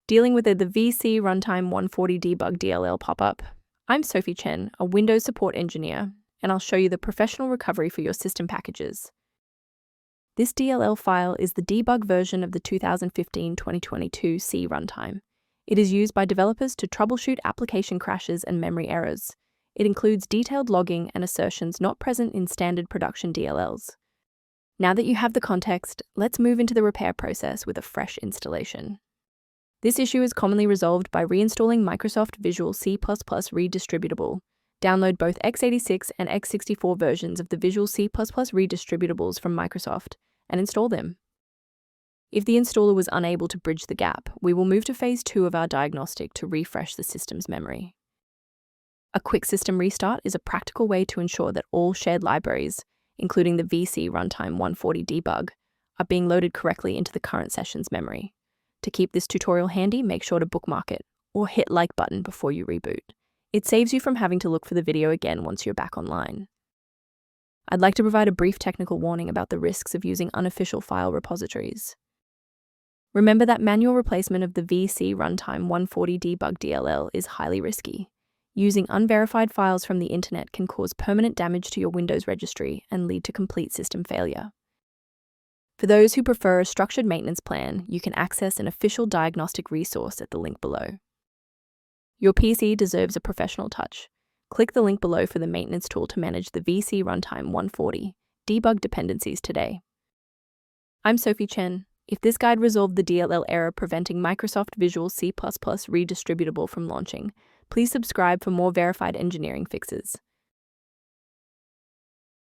Dealing with the Vcruntime140d.dll pop-up. I'm Sophie Chen, a Windows support engineer, and I'll show you the professional recovery for your system packages. This DLL file is the debug version of the 2015-2022 C Runtime. It is used by developers to troubleshoot application crashes and memory errors. It includes detailed logging and assertions not present in standard production DLLs. Now that you have the context, let's move into the repair process with a fresh installation. This issue is commonly resolved by reinstalling Microsoft Visual C Redistributable. Download both x86 and x64 versions of the Visual C Redistributables from Microsoft and install them. If the installer was unable to bridge the gap, we will move to phase 2 of our diagnostic to refresh the system's memory. A quick system restart is a practical way to ensure that all shared libraries, including the Vcruntime140 debug, are being loaded correctly into the current session's memory. To keep this tutorial handy, make sure to bookmark it or hit like button before you reboot. It saves you from having to look for the video again once you're back online. I'd like to provide a brief technical warning about the risks of using unofficial file repositories. Remember that manual replacement of the Vcruntime140 DLL is highly risky. Using unverified files from the internet can cause permanent damage to your Windows registry and lead to complete system failure. For those who prefer a structured maintenance plan, you can access an official diagnostic resource at the link below. Your PC deserves a professional touch. Click the link below for the maintenance tool to manage the Vcruntime140 debug dependencies today. I'm Sophie Chen. If this guide resolved the DLL error preventing Microsoft Visual C Redistributable from launching, please subscribe for more verified engineering fixes.